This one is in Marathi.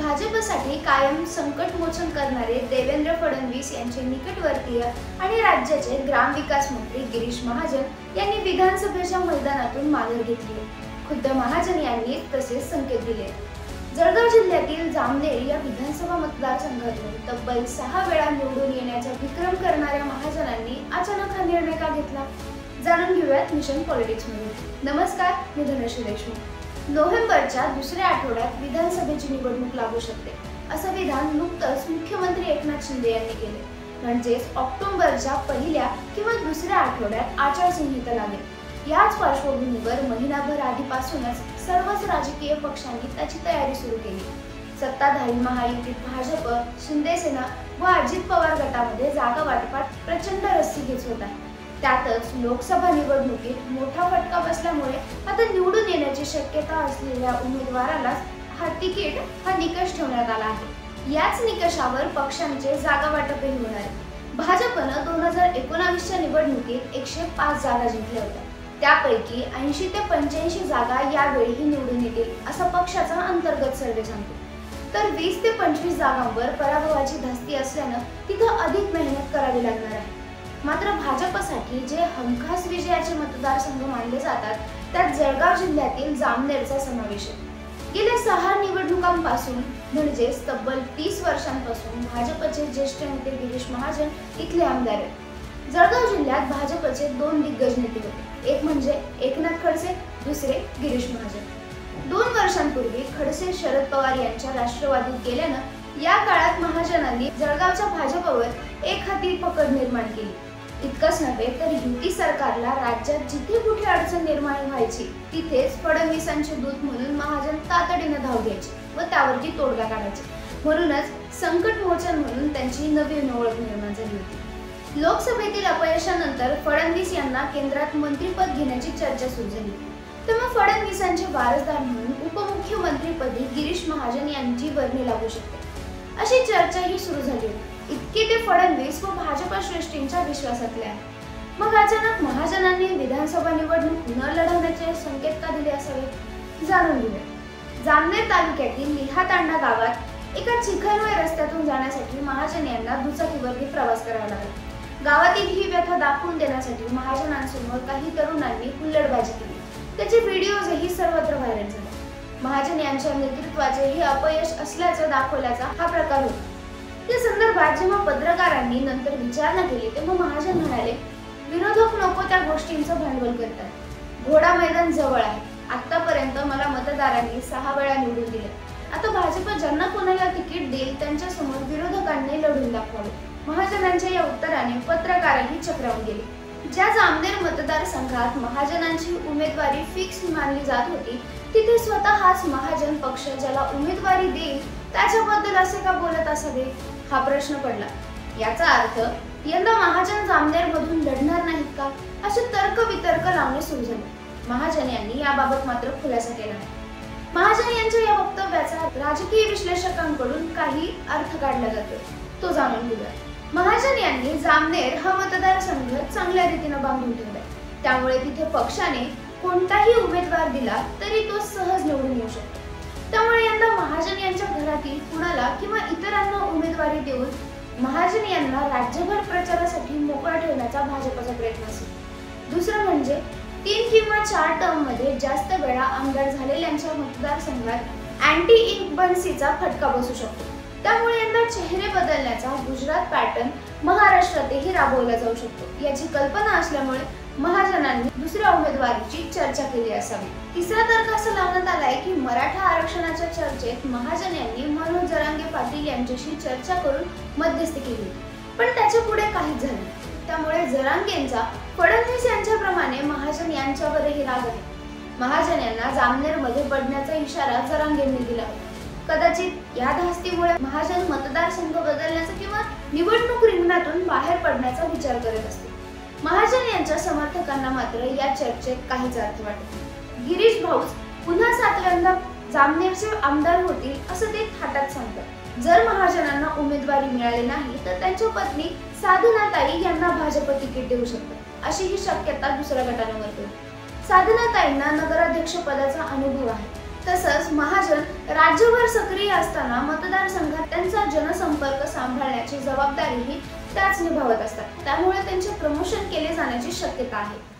भाजपसाठी कायम संकटमोचन करणारे देवेंद्र फडणवीस यांचे निकटवर्तीय आणि राज्याचे ग्रामविकास मंत्री गिरीश महाजन यांनी विधानसभेच्या मैदानातून माघार घेतली. खुद्द महाजन यांनी तसेच संकेत दिले. जळगाव जिल्ह्यातील जामनेर या विधानसभा मतदारसंघातून तब्बल 6 वेळा निवडून येण्याचा विक्रम करणाऱ्या महाजनांनी अचानक हा निर्णय का घेतला, जाणून घेऊयात मिशन पॉलिटिक्समध्ये. नमस्कार, मी धनश्री देशमुख. नोव्हेंबरच्या दुसऱ्या आठवड्यात विधानसभेची निवडणूक लागू शकते, असं विधान नुकतंच मुख्यमंत्री एकनाथ शिंदे यांनी केले. म्हणजेच ऑक्टोबरच्या पहिल्या किंवा दुसऱ्या आठवड्यात आचारसंहिता लागेल. याच पार्श्वभूमीवर महिनाभर आधीपासूनच सर्वच राजकीय पक्षांनी त्याची तयारी सुरू केली. सत्ताधारी महायुतीत भाजप, शिंदेसेना व अजित पवार गटामध्ये जागा वाटपात प्रचंड रस्सीखेच होत आहे. त्यातच लोकसभा निवडणुकीत मोठा फटका बसल्यामुळे आता निवडून येण्याची शक्यता असलेल्या उमेदवाराला तिकीट हा निकष ठेवण्यात आला आहे. याच निकषावर पक्षांचे जागा वाटपही होणार आहे. भाजपनं 2019च्या निवडणुकीत 105 जागा जिंकल्या होत्या. त्यापैकी 80 ते 85 जागा यावेळीही निवडून येतील, असा पक्षाचा अंतर्गत सर्वे सांगतो. तर 20 ते 25 जागांवर पराभवाची धास्ती असल्यानं तिथं अधिक मेहनत करावी लागणार आहे. मात्र भाजपसाठी जे हमखास विजयाचे मतदारसंघ मानले जातात, त्यात जळगाव जिल्ह्यातील जामनेरचा समावेश आहे. गेल्या 6 निवडणुकांपासून म्हणजेच तब्बल 30 वर्षांपासून भाजपचे ज्येष्ठ नेते गिरीश महाजन इथले आमदार आहेत. जळगाव जिल्ह्यात भाजपचे 2 दिग्गज नेते होते. एक म्हणजे एकनाथ खडसे, दुसरे गिरीश महाजन. 2 वर्षांपूर्वी खडसे शरद पवार यांच्या राष्ट्रवादीत गेल्यानं या काळात महाजनांनी जळगावच्या भाजपवर एकहाती पकड निर्माण केली. इतकंच नव्हे तर युती सरकारला राज्यात जिथे कुठे अडचण निर्माण व्हायची तिथेच फडणवीसांचे दूत म्हणून महाजन तातडीनं धाव घ्यायचे व त्यावरती तोडगा काढायचे. म्हणूनच संकटमोचन म्हणून त्यांची नवीन ओळख निर्माण झाली होती. लोकसभेतील अपयशानंतर फडणवीस यांना केंद्रात मंत्रिपद घेण्याची चर्चा सुरू झाली. तेव्हा फडणवीसांचे वारसदार म्हणून उपमुख्यमंत्रीपदी गिरीश महाजन यांची वर्णी लागू शकते, अशी चर्चाही सुरू झाली होती. इतके ते फडणवीस व भाजप श्रेष्ठींच्या विश्वासातले आहे. मग अचानक महाजनांनी विधानसभा निवडणूक न लढवण्याचे संकेत का दिले असावे, जाणून घेऊया. जामनेर तालुक्यातील लिहातांडा गावात एका चिखलमय रस्त्यातून जाण्यासाठी महाजन यांना दुचाकीवरती प्रवास करावा लागला. गावातील ही व्यथा दाखवून देण्यासाठी महाजनांसमोर काही तरुणांनी हुल्लडबाजी केली. त्याचे व्हिडिओजही सर्वत्र व्हायरल झाले. महाजन यांच्या नेतृत्वाचे हे अपयश असल्याचं दाखवल्याचा हा प्रकार होता. या संदर्भात जेव्हा पत्रकारांनी नंतर विचारणा केली तेव्हा महाजन म्हणाले, विरोधक नको त्या गोष्टींचं भांडवल करतात. घोडा मैदान जवळ आहे. आतापर्यंत मला मतदारांनी 6 वेळा निवडून दिले. आता भाजप ज्यांना कोणाला तिकीट देईल त्यांच्या समोर विरोधकांनी लढून दाखवावे. महाजनांच्या या उत्तराने पत्रकारही चक्रावून गेले. ज्या जामनेर मतदारसंघात महाजनांची उमेदवारी फिक्स मानली जात होती, तिथे स्वतः हाच महाजन पक्ष ज्याला उमेदवारी देईल त्याच्याबद्दल असे का बोलत असावे, हा प्रश्न पडला. याचा अर्थ यंदा महाजन जामनेर मधून लढणार नाहीत का, असे तर्क वितर्क लावणे सुरू झाले. महाजन यांनी याबाबत मात्र खुलासा केला नाही. महाजन यांच्या या वक्तव्याचा राजकीय विश्लेषकांकडून काही अर्थ काढला जातो, तो जाणून घेऊया. महाजन यांनी जामनेर हा मतदारसंघ चांगल्या रीतीने बांधून ठेवलाय. त्यामुळे तिथे पक्षाने कोणताही उमेदवार दिला तरी तो सहज निवडून येऊ शकतो. त्यामुळे यंदा महाजन यांच्या घरातील कुणाला किंवा इतरांना उमेदवारी देऊन महाजन यांना राज्यभर प्रचारासाठी मोकळा ठेवण्याचा भाजपचा प्रयत्न असेल. दुसरं म्हणजे 3 किंवा 4 टर्म मध्ये जास्त वेळा आमदार झालेल्यांच्या मतदारसंघात अँटी इन्कम्बन्सीचा फटका बसू शकतो. त्यामुळे यंदा चेहरे बदलण्याचा गुजरात पॅटर्न महाराष्ट्रातही राबवला जाऊ शकतो. याची कल्पना असल्यामुळे महाजनांनी दुसऱ्या उमेदवारीची चर्चा केली असावी. तिसरा तर्क असा लावण्यात आलाय की मराठा आरक्षणाच्या चर्चेत महाजन यांनी मनोज जरांगे पाटील यांच्याशी चर्चा करून मध्यस्थी केली, पण त्याच्या पुढे काहीच झालं. त्यामुळे जरांगेंचा फडणवीस यांच्याप्रमाणे महाजन यांच्यावरही राग आहे. महाजन यांना जामनेरमध्ये पडण्याचा इशारा जरांगेंनी दिला. कदाचित या धास्तीमुळे महाजन मतदारसंघ बदलण्याचा किंवा निवडणूक रिंगणातून बाहेर पडण्याचा विचार करत असते. महाजन यांच्या समर्थकांना मात्र या चर्चेत काहीच अर्थ वाटत नाही. गिरीश भाऊच पुन्हा 7व्यांदा जामनेरचे आमदार होतील असं ते थाटात सांगतात. जर महाजनांना उमेदवारी मिळाली नाही तर त्यांच्या पत्नी साधनाताई यांना भाजप तिकीट देऊ शकतात, अशी ही शक्यता दुसऱ्या गटाने वर्तवली. साधनाताईंना नगराध्यक्ष पदाचा अनुभव आहे, तसंच महाजन राज्यभर सक्रिय असताना मतदारसंघात त्यांचा जनसंपर्क सांभाळण्याची जबाबदारीही त्याच निभावत असतात, त्यामुळे त्यांचे प्रमोशन केले जाण्याची शक्यता आहे.